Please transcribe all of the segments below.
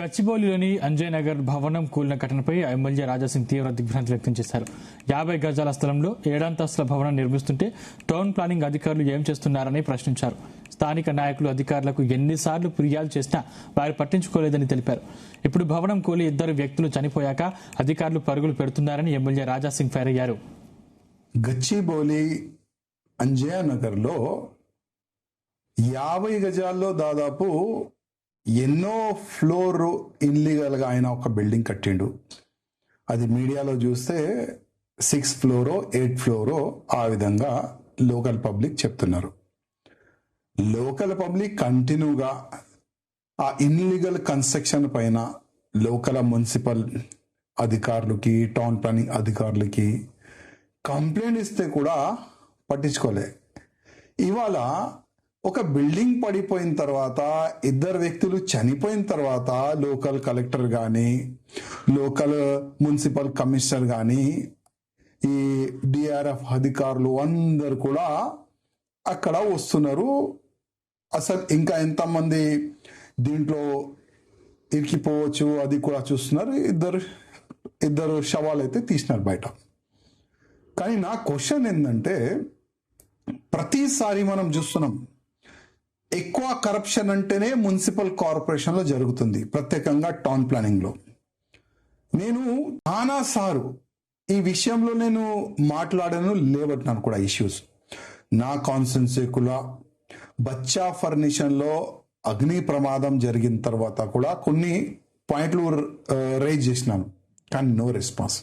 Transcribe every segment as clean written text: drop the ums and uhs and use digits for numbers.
గచ్చిబౌలిలోని అంజయ్ నగర్ భవనం కూలిన ఘటనపై ఎమ్మెల్యే రాజాసింగ్ తీవ్ర దిగ్భ్రాంతి వ్యక్తం చేశారు. 50 గజాల స్థలంలో 7 అంతస్తుల భవనం నిర్మిస్తుంటే టౌన్ ప్లానింగ్ అధికారులు ఏం చేస్తున్నారని ప్రశ్నించారు. స్థానిక నాయకులు అధికారులకు ఎన్నిసార్లు ఫిర్యాదు చేసినా వారు పట్టించుకోలేదని తెలిపారు. ఇప్పుడు భవనం కూలి 2 వ్యక్తులు చనిపోయాక అధికారులు పరుగులు పెడుతున్నారని ఎమ్మెల్యే రాజాసింగ్ ఫైర్ అయ్యారు. గచ్చిబౌలి అంజయ్ నగర్ లో 50 గజాల్లో దాదాపు ఎన్నో ఫ్లోర్ ఇన్లీగల్ గా ఆయన ఒక బిల్డింగ్ కట్టిండు. అది మీడియాలో చూస్తే 6 ఫ్లోరో 8 ఫ్లోరో ఆ విధంగా లోకల్ పబ్లిక్ చెప్తున్నారు. లోకల్ పబ్లిక్ కంటిన్యూగా ఆ ఇన్లీగల్ కన్స్ట్రక్షన్ పైన లోకల్ మున్సిపల్ అధికారులకి టౌన్ ప్లానింగ్ అధికారులకి కంప్లైంట్ ఇస్తే కూడా పట్టించుకోలే. ఇవాళ ఒక బిల్డింగ్ పడిపోయిన తర్వాత 2 వ్యక్తులు చనిపోయిన తర్వాత లోకల్ కలెక్టర్ కానీ లోకల్ మున్సిపల్ కమిషనర్ కానీ ఈ డిఆర్ఎఫ్ అధికారులు అందరు కూడా అక్కడ వస్తున్నారు. అసలు ఇంకా ఎంతమంది దీంట్లో ఇరికిపోవచ్చు అది కూడా చూస్తున్నారు. ఇద్దరు శవాలు అయితే తీసినారు బయట. కానీ నా క్వశ్చన్ ఏంటంటే, ప్రతిసారి మనం చూస్తున్నాం ఎక్కువ కరప్షన్ అంటేనే మున్సిపల్ కార్పొరేషన్ లో జరుగుతుంది, ప్రత్యేకంగా టౌన్ ప్లానింగ్ లో. నేను చాలా సారు ఈ విషయంలో నేను మాట్లాడాను, లేవట్టినాను కూడా ఇష్యూస్. నా కాన్స్టిట్యున్సీలో బచ్చా ఫర్నిషన్ లో అగ్ని ప్రమాదం జరిగిన తర్వాత కూడా కొన్ని పాయింట్లు రైజ్ చేసినాను, కానీ నో రెస్పాన్స్.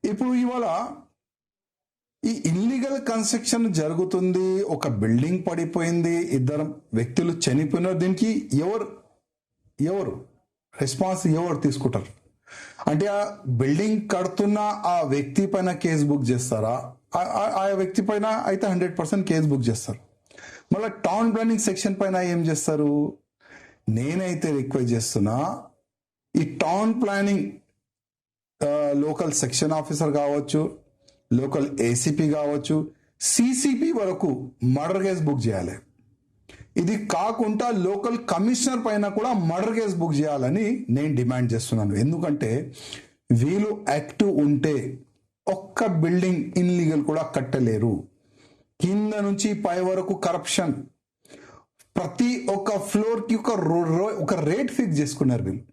ఇప్పుడు ఇవాళ ఈ ఇల్లీగల్ కన్స్ట్రక్షన్ జరుగుతుంది, ఒక బిల్డింగ్ పడిపోయింది, 2 వ్యక్తులు చనిపోయినారు. దీనికి ఎవరు రెస్పాన్స్ ఎవరు తీసుకుంటారు? అంటే ఆ బిల్డింగ్ కడుతున్న ఆ వ్యక్తి పైన కేసు బుక్ చేస్తారా? ఆ వ్యక్తి పైన అయితే 100% కేసు బుక్ చేస్తారు. మళ్ళీ టౌన్ ప్లానింగ్ సెక్షన్ పైన ఏం చేస్తారు? నేనైతే రిక్వెస్ట్ చేస్తున్నా, ఈ town planning local section officer కావచ్చు, లోకల్ ఏసీపీ కావచ్చు, సిసిపి వరకు మర్డర్ కేసు బుక్ చేయాలి. ఇది కాకుండా లోకల్ కమిషనర్ పైన కూడా మర్డర్ కేసు బుక్ చేయాలని నేను డిమాండ్ చేస్తున్నాను. ఎందుకంటే వీళ్ళు యాక్టివ్ ఉంటే ఒక్క బిల్డింగ్ ఇన్లీగల్ కూడా కట్టలేరు. కింద నుంచి పై వరకు కరప్షన్, ప్రతి ఒక్క ఫ్లోర్ కి ఒక రేట్ ఫిక్స్ చేసుకున్నారు వీళ్ళు.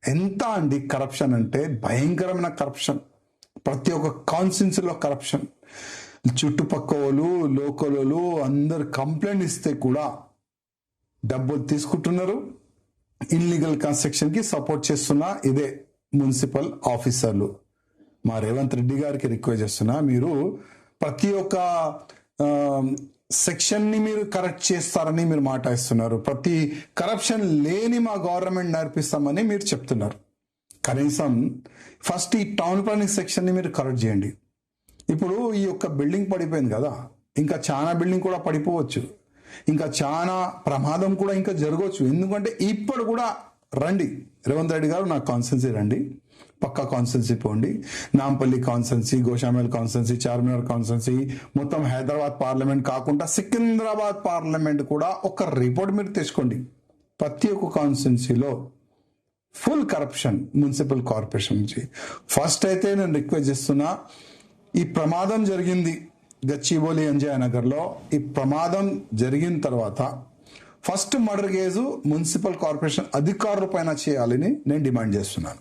ఎంత అండి కరప్షన్ అంటే, భయంకరమైన కరప్షన్. ప్రతి ఒక్క కాన్స్టిట్యున్సీలో కరప్షన్. చుట్టుపక్క వాళ్ళు లోకల్ వాళ్ళు అందరు కంప్లైంట్ ఇస్తే కూడా డబ్బులు తీసుకుంటున్నారు. ఇల్లీగల్ కన్స్ట్రక్షన్ కి సపోర్ట్ చేస్తున్నా ఇదే మున్సిపల్ ఆఫీసర్లు. మా రేవంత్ రెడ్డి గారికి రిక్వెస్ట్ చేస్తున్నా, మీరు ప్రతి ఒక్క సెక్షన్ ని మీరు కరెక్ట్ చేస్తారని మీరు మాట ఇస్తున్నారు. ప్రతి కరప్షన్ లేని మా గవర్నమెంట్ నేర్పిస్తామని మీరు చెప్తున్నారు. కనీసం ఫస్ట్ ఈ టౌన్ ప్లానింగ్ సెక్షన్ ని మీరు కరెక్ట్ చేయండి. ఇప్పుడు ఈ యొక్క బిల్డింగ్ పడిపోయింది కదా, ఇంకా చాలా బిల్డింగ్ కూడా పడిపోవచ్చు, ఇంకా చాలా ప్రమాదం కూడా ఇంకా జరగవచ్చు. ఎందుకంటే ఇప్పుడు కూడా రండి రేవంత్ రెడ్డి గారు, నా కాన్స్టిట్యున్సీ రండి, పక్కా కాన్స్టిట్యున్సీ పోండి, Nampally constituency, Goshamahal constituency, Charminar constituency, మొత్తం హైదరాబాద్ పార్లమెంట్ కాకుండా సికింద్రాబాద్ పార్లమెంట్ కూడా ఒక రిపోర్ట్ మీరు తెచ్చుకోండి. ప్రతి ఒక్క కాన్స్టిట్యున్సీలో ఫుల్ కరప్షన్ మున్సిపల్ కార్పొరేషన్ నుంచి. ఫస్ట్ అయితే నేను రిక్వెస్ట్ చేస్తున్నా, ఈ ప్రమాదం జరిగింది గచ్చిబౌలి అంజయ్ నగర్ లో. ఈ ప్రమాదం జరిగిన తర్వాత first murder case municipal corporation అధికారుల పైన చేయాలని నేను డిమాండ్ చేస్తున్నాను.